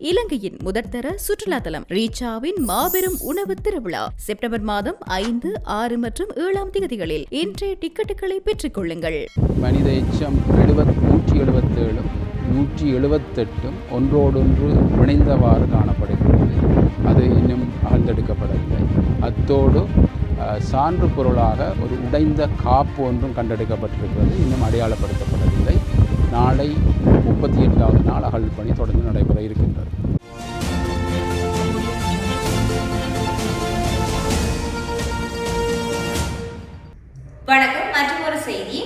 இலங்கையின் முதற்தர சுற்றுலா தலம் ரீச்சாவின் மாபெரும் உணவு திருவிழா செப்டம்பர் மாதம் 5, 6 மற்றும் 7ஆம் தேதிகளில் இன்றைய டிக்கெட்டுகளை பெற்றுக் கொள்ளுங்கள். மனித எச்சம் 177 178 ஒன்றோடொன்று இணைந்தவாறு காணப்படுகிறது. அது இன்னும் அகழ்ந்தெடுக்கப்படவில்லை. அத்தோடு சான்று பொருளாக ஒரு உடைந்த காப்பு ஒன்றும் கண்டெடுக்கப்பட்டிருக்கிறது. இன்னும் அடையாளப்படுத்தப்படவில்லை. நாளை 38வது நாள் அகழ்வு பணி தொடர்ந்து நடைபெற இருக்கின்றது. வணக்கம். மற்றொரு செய்தி.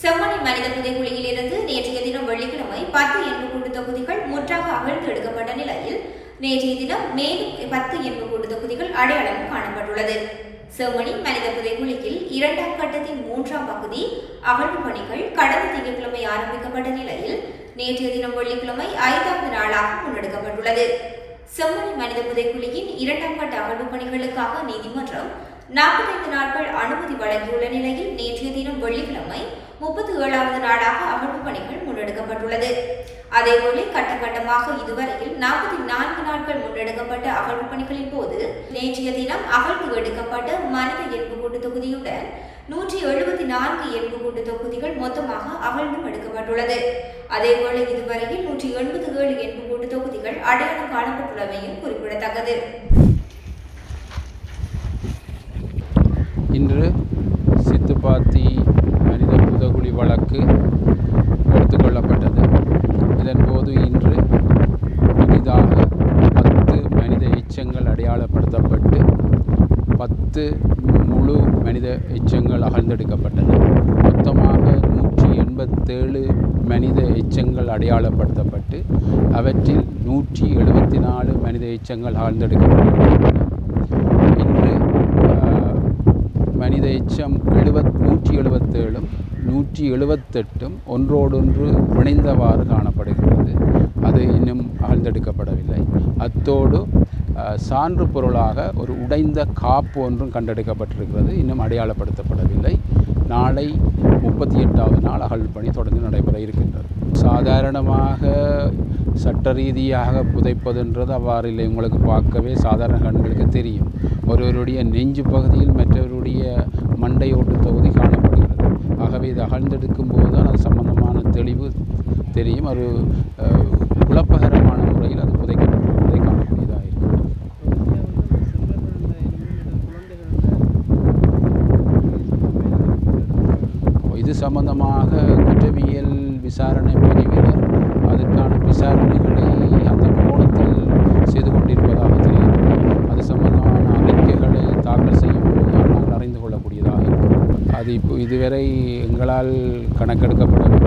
செம்மணி மனித புதைகுழியில் இருந்து நேற்றைய தினம் வெள்ளிக்கிழமை 10 எண்புக்கூட்டு தொகுதிகள் முற்றாக அகழ்ந்து எடுக்கப்பட்ட நிலையில் நேற்றைய தினம் மேலும் 10 எண்புக்கூட்டு தொகுதிகள் அடையாளம் காணப்பட்டுள்ளது. செம்மணி மனித புதைகுழியில் 2ஆம் கட்டத்தின் 3ஆம் பகுதி அகழ்வு பணிகள் கடந்த திங்கட்கிழமை ஆரம்பிக்கப்பட்ட நிலையில் நேற்றைய தினம் வெள்ளிக்கிழமை 5வது நாளாக முன்னெடுக்கப்பட்டுள்ளது. செம்மணி மனித புதைகுழியின் 2ஆம் கட்ட அகழ்வு பணிகளுக்காக நீதிமன்றம் 45 நாட்கள் அனுமதி வழங்கியுள்ள நிலையில் நேற்றைய தினம் வெள்ளிக்கிழமை 37வது நாளாக அகழ்வு பணிகள் முன்னெடுக்கப்பட்டுள்ளது. அதேபோல கட்டமாக இதுவரையில் 44 நாட்கள் முன்னெடுக்கப்பட்ட அகழ்வு பணிகளின் போது நேற்றைய தினம் அகழ்வு எடுக்கப்பட்ட மனித எண்புக்கூட்டு தொகுதியுடன் 174 எண்புக்கூட்டு தொகுதிகள் மொத்தமாக அகழ்வும் எடுக்கப்பட்டுள்ளது. அதேபோல இதுவரையில் 187 எண்புக்கூட்டு தொகுதிகள் அடையாளம் காணப்பட்டுள்ளமையும் குறிப்பிடத்தக்கது. இன்று சித்துப்பாத்தி மனித புதைகுழி வழக்கு எடுத்துக்கொள்ளப்பட்டது. இதன்போது இன்று புதிதாக 10 மனித எச்சங்கள் அடையாளப்படுத்தப்பட்டு 10 முழு மனித எச்சங்கள் அகழ்ந்தெடுக்கப்பட்டது. மொத்தமாக 187 மனித எச்சங்கள் அடையாளப்படுத்தப்பட்டு அவற்றில் 174 மனித எச்சங்கள் அகழ்ந்தெடுக்கப்பட்டுள்ளன. இன்று மனித எச்சம் 177 178 ஒன்றோடொன்று இணைந்தவாறு காணப்படுகிறது. அது இன்னும் அகழ்ந்தெடுக்கப்படவில்லை. அத்தோடு சான்று பொருளாக ஒரு உடைந்த காப்பு ஒன்றும் கண்டெடுக்கப்பட்டிருக்கிறது. இன்னும் அடையாளப்படுத்தப்படவில்லை. நாளை 38வது நாள் அகழ்வு பணி தொடர்ந்து நடைபெற இருக்கின்றது. சாதாரணமாக சட்ட ரீதியாக புதைப்பதுன்றது அவ்வாறு இல்லை. உங்களுக்கு பார்க்கவே சாதாரண கண்களுக்கு தெரியும். ஒருவருடைய நெஞ்சு பகுதியில் மற்றவருடைய மண்டையோட்டு தொகுதி காணப்படுகிறது. ஆகவே இது அகழ்ந்தெடுக்கும் போது தான் அது சம்பந்தமான தெளிவு தெரியும். ஒரு குழப்பகரமான முறையில் அது புதைக்கப்பட்டிருப்பதை காணக்கூடியதாக இருக்கிறது. இது சம்பந்தமாக குற்றவியல் விசாரணை பிரிவினர் அதற்கான விசாரணைகளை அந்த கோணத்தில் செய்து கொண்டிருப்பதாக தெரிகிறது. அது சம்பந்தமான அறிக்கைகளை தாக்கல் செய்யும் போது நாங்கள் அறிந்து கொள்ளக்கூடியதாக இருக்கிறது. அது இதுவரை எங்களால் கணக்கெடுக்கப்படவில்லை.